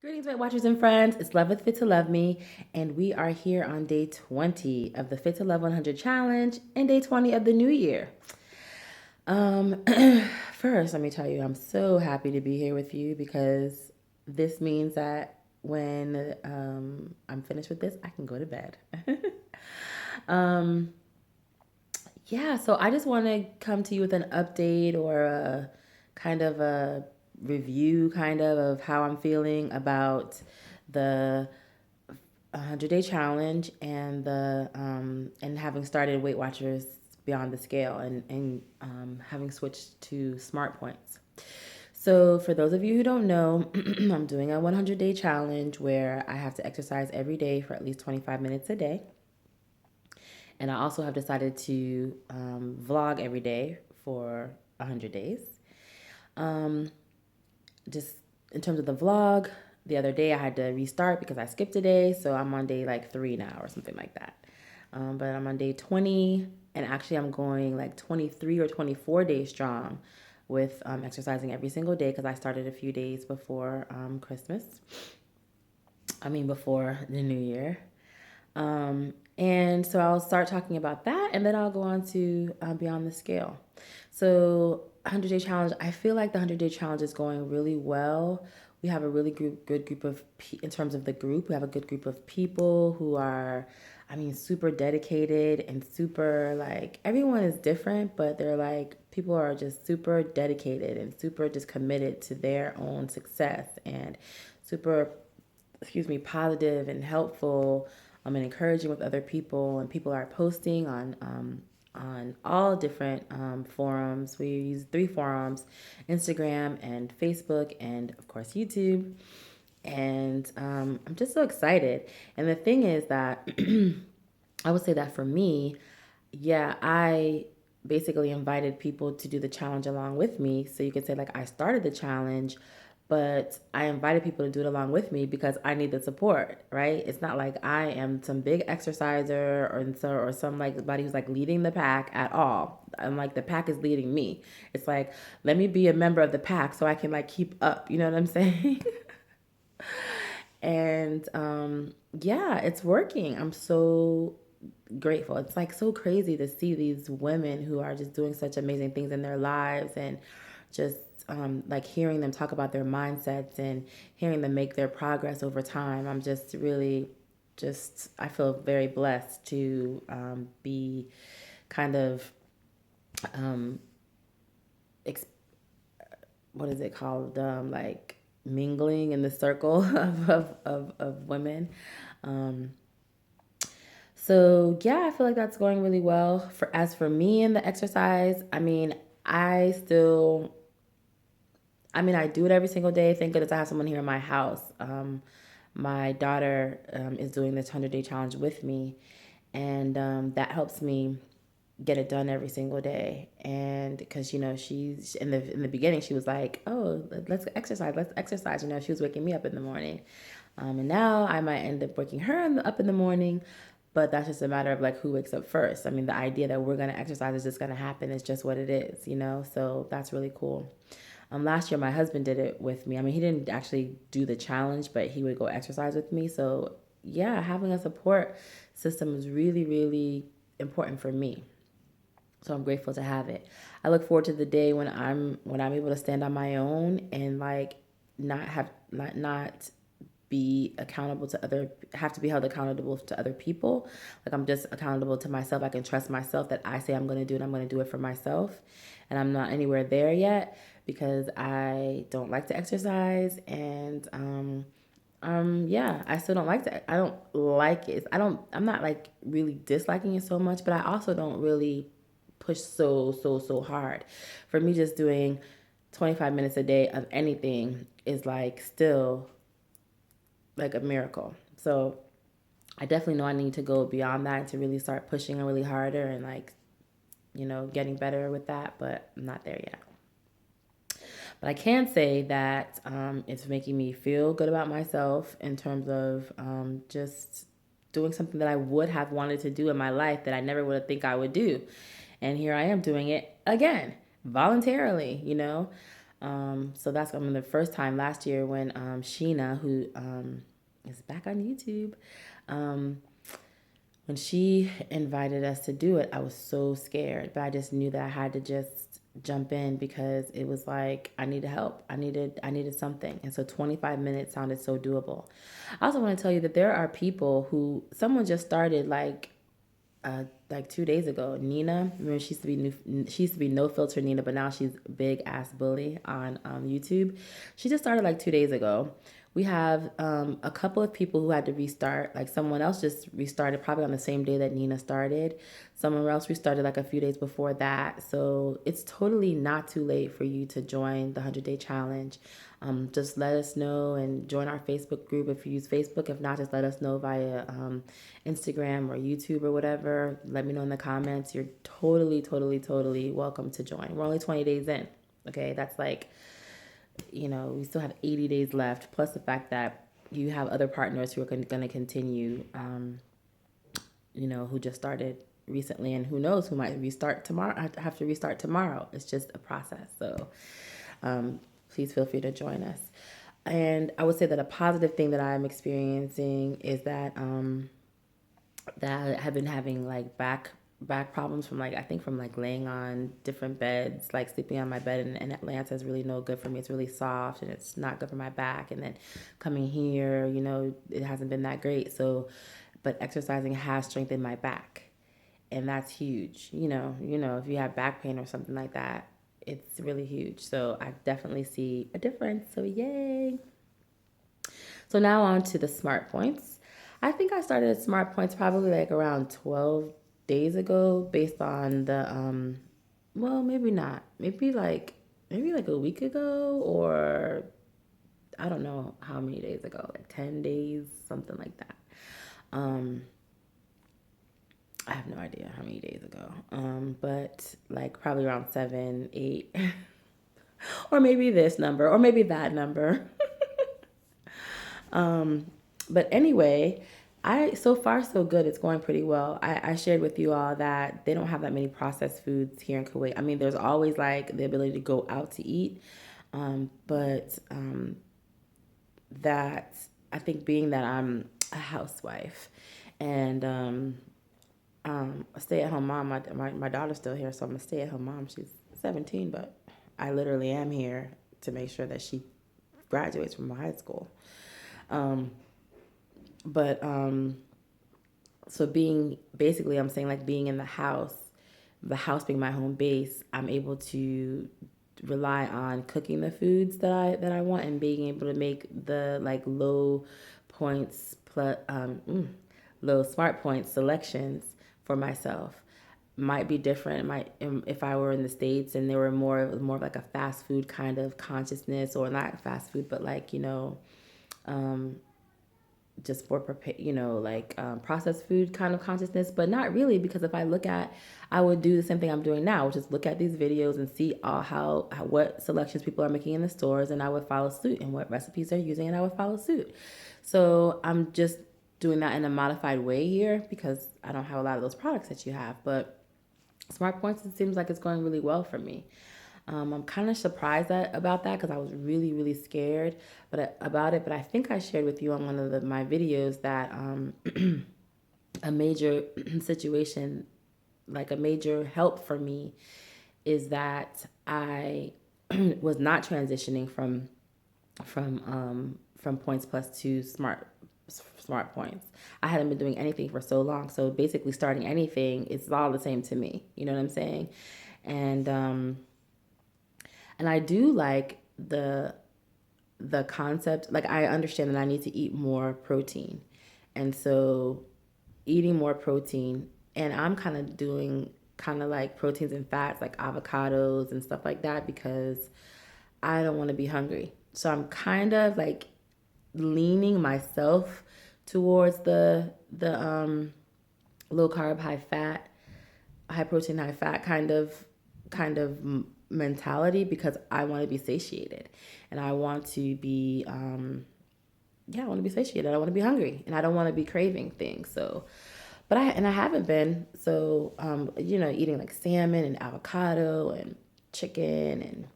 Greetings, Weight Watchers and friends. It's Love with Fit to Love Me, and we are here on day 20 of the Fit to Love 100 challenge and day 20 of the new year. Um, First, let me tell you, I'm so happy to be here with you because this means that when I'm finished with this, I can go to bed. um, yeah, so I just want to come to you with an update or a kind of a review, of how I'm feeling about the 100-day challenge and the and having started Weight Watchers Beyond the Scale and having switched to Smart Points. So, for those of you who don't know, I'm doing a 100-day challenge where I have to exercise every day for at least 25 minutes a day. And I also have decided to vlog every day for 100 days. Um, just in terms of the vlog, the other day I had to restart because I skipped a day. So I'm on day like 3 now or something like that. But I'm on day 20, and actually I'm going like 23 or 24 days strong with exercising every single day because I started a few days before Christmas. Before the new year. And so I'll start talking about that, and then I'll go on to Beyond the Scale. So, 100-day challenge. I feel like the 100-day challenge is going really well. We have a really good group of in terms of the group. We have a good group of people who are, super dedicated and super like everyone is different, but they're like people are just super dedicated and super just committed to their own success and super positive and helpful and encouraging with other people. And people are posting on all different forums. We use 3 forums: Instagram and Facebook, and of course, YouTube. And I'm just so excited. And the thing is that I would say that for me, yeah, I basically invited people to do the challenge along with me. So you could say, like, I started the challenge, but I invited people to do it along with me because I need the support, right? It's not like I am some big exerciser or some like somebody who's like leading the pack at all. I'm like the pack is leading me. It's like let me be a member of the pack so I can like keep up. You know what I'm saying? And yeah, it's working. I'm so grateful. It's like so crazy to see these women who are just doing such amazing things in their lives and just like hearing them talk about their mindsets and hearing them make their progress over time. I'm just really I feel very blessed to be kind of um, ex- what is it called? Like mingling in the circle of women. Um, So yeah, I feel like that's going really well. For as for me and the exercise, I still, I do it every single day. Thank goodness I have someone here in my house. My daughter is doing this 100-day challenge with me, and that helps me get it done every single day. And because she's in the beginning, she was like, "Oh, let's exercise, let's exercise." She was waking me up in the morning, and now I might end up waking her up in the morning. But that's just a matter of like who wakes up first. The idea that we're gonna exercise is just gonna happen. It's just what it is. So that's really cool. Last year, my husband did it with me. He didn't actually do the challenge, but he would go exercise with me. So yeah, having a support system is really, really important for me. So I'm grateful to have it. I look forward to the day when I'm able to stand on my own and like not be accountable to other have to be held accountable to other people. Like I'm just accountable to myself. I can trust myself that I say I'm going to do it. I'm going to do it for myself. And I'm not anywhere there yet because I don't like to exercise and yeah, I still don't like that. I don't like it. I'm not like really disliking it so much, but I also don't really push so hard. For me, just doing 25 minutes a day of anything is like still like a miracle. So I definitely know I need to go beyond that to really start pushing really harder and like, getting better with that, but I'm not there yet. But I can say that it's making me feel good about myself in terms of just doing something that I would have wanted to do in my life that I never would have think I would do. And here I am doing it again, voluntarily. So that's the first time last year when Sheena, who is back on YouTube, um, when she invited us to do it, I was so scared, but I just knew that I had to just jump in because it was like I needed help. I needed something. And so 25 minutes sounded so doable. I also want to tell you that there are people who someone just started like 2 days ago. Nina, remember she used to be No Filter Nina, but now she's Big Ass Bully on YouTube. She just started like 2 days ago. We have a couple of people who had to restart. Like someone else just restarted probably on the same day that Nina started. Someone else restarted like a few days before that. So it's totally not too late for you to join the 100-day challenge. Just let us know and join our Facebook group if you use Facebook. If not, just let us know via Instagram or YouTube or whatever. Let me know in the comments. You're totally, totally, totally welcome to join. We're only 20 days in. Okay, that's like, we still have 80 days left, plus the fact that you have other partners who are going to continue, who just started recently, and who knows who might restart tomorrow. I have to restart tomorrow. It's just a process. So please feel free to join us. And I would say that a positive thing that I'm experiencing is that I have been having like back problems from like I think from like laying on different beds, like sleeping on my bed in Atlanta is really no good for me. It's really soft and it's not good for my back. And then coming here, it hasn't been that great. So, but exercising has strengthened my back, and that's huge. If you have back pain or something like that, it's really huge. So I definitely see a difference. So yay! So now on to the smart points. I think I started smart points probably like around 12 days ago based on the well, maybe not. Maybe like a week ago, or I don't know how many days ago, like 10 days, something like that. Um I have no idea how many days ago. But like probably around 7, 8 or maybe this number or maybe that number. But anyway, I so far so good. It's going pretty well. I shared with you all that they don't have that many processed foods here in Kuwait. I mean, there's always like the ability to go out to eat, but that I think being that I'm a housewife and a stay-at-home mom, my daughter's still here, so I'm a stay-at-home mom. She's 17, but I literally am here to make sure that she graduates from high school. Um, but so being basically I'm saying like being in the house being my home base, I'm able to rely on cooking the foods that I want and being able to make the like points plus low smart point selections for myself. Might be different. It might if I were in the States and there were more of like a fast food kind of consciousness, or not fast food, but like just for like processed food kind of consciousness, but not really, because if I would do the same thing I'm doing now, which is look at these videos and see how what selections people are making in the stores, and I would follow suit, and what recipes they're using, and I would follow suit. So I'm just doing that in a modified way here because I don't have a lot of those products that you have. But Smart Points, it seems like it's going really well for me. I'm kind of surprised about that because I was really, really scared about it. But I think I shared with you on one of my videos that a major situation, like a major help for me, is that I was not transitioning from Points Plus to Smart Points. I hadn't been doing anything for so long, so basically starting anything, it's all the same to me. You know what I'm saying? And and I do like the concept. Like I understand that I need to eat more protein, and so eating more protein, and I'm kind of doing kind of like proteins and fats, like avocados and stuff like that, because I don't want to be hungry. So I'm kind of like leaning myself towards the low carb, high fat, high protein, high fat kind of mentality, because I want to be satiated, and I want to be I want to be satiated. I don't want to be hungry, and I don't want to be craving things. So, but I haven't been. So eating like salmon and avocado and chicken and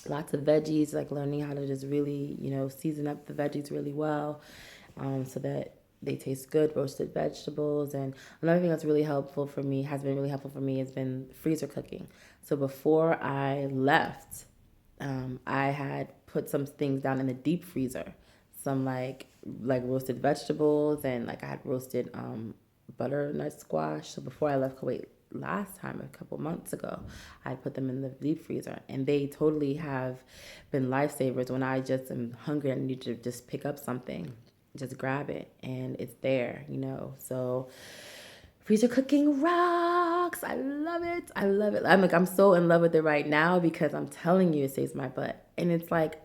lots of veggies, like learning how to just really, season up the veggies really well, so that they taste good, roasted vegetables. And another thing that's really helpful for me, has been really helpful for me, has been freezer cooking. So before I left, I had put some things down in the deep freezer, some like roasted vegetables, and like I had roasted butternut squash. So before I left Kuwait last time, a couple months ago, I put them in the deep freezer, and they totally have been lifesavers. When I just am hungry and need to just pick up something, just grab it and it's there. So freezer cooking rocks. I love it. I love it. I'm so in love with it right now because I'm telling you, it saves my butt. And it's like,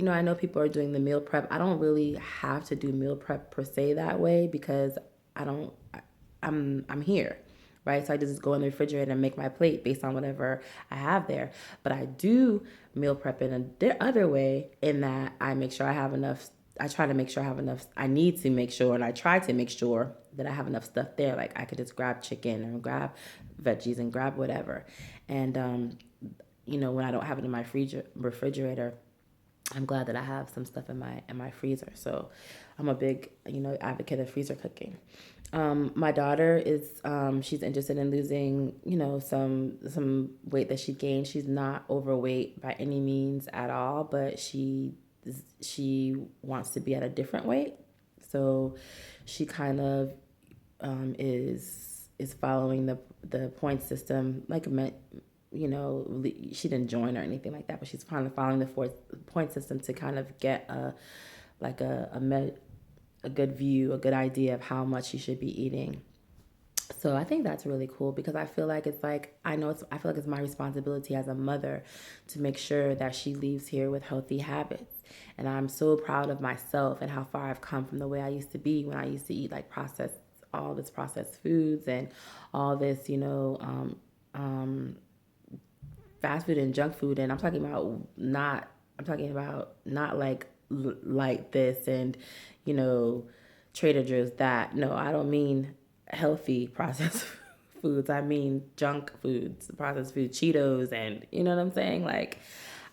I know people are doing the meal prep. I don't really have to do meal prep per se that way because I don't. I'm here, right? So I just go in the refrigerator and make my plate based on whatever I have there. But I do meal prep in a other way, in that I make sure I have enough. I try to make sure I have enough. I need to make sure, and I try to make sure that I have enough stuff there. Like I could just grab chicken and grab veggies and grab whatever. And when I don't have it in my refrigerator, I'm glad that I have some stuff in my freezer. So I'm a big advocate of freezer cooking. My daughter is she's interested in losing some weight that she gained. She's not overweight by any means at all, but she wants to be at a different weight. So she kind of is following the point system, like she didn't join or anything like that, but she's kind of following the fourth point system to kind of get like a good view, a good idea of how much she should be eating. So I think that's really cool because I feel like I feel like it's my responsibility as a mother to make sure that she leaves here with healthy habits. And I'm so proud of myself and how far I've come from the way I used to be when I used to eat like all this processed foods and all this, fast food and junk food. And I'm talking about not like this and, you know, Trader Joe's that. No, I don't mean healthy processed foods. I mean junk foods, processed food, Cheetos, and you know what I'm saying? Like,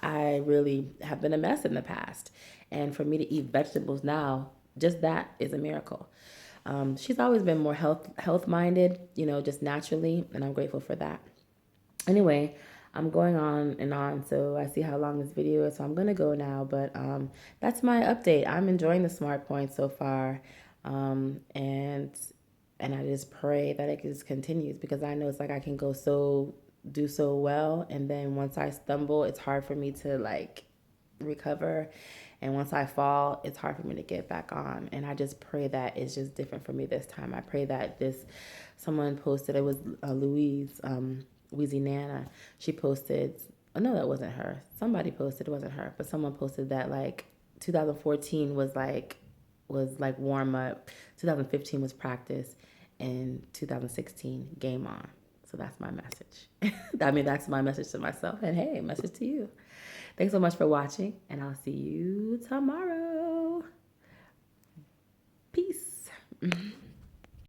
I really have been a mess in the past. And for me to eat vegetables now, just that is a miracle. She's always been more health minded, just naturally, and I'm grateful for that. Anyway, I'm going on and on, so I see how long this video is, so I'm gonna go now. But that's my update. I'm enjoying the smart point so far, and I just pray that it just continues because I know it's like I can do so well, and then once I stumble, it's hard for me to like recover. And once I fall, it's hard for me to get back on. And I just pray that it's just different for me this time. I pray that someone posted, it was Louise, Wheezy Nana. She posted, oh no, that wasn't her. Somebody posted, it wasn't her, but someone posted that like 2014 was like warm up, 2015 was practice, and 2016 game on. So that's my message. I mean, that's my message to myself, and hey, message to you. Thanks so much for watching, and I'll see you tomorrow. Peace.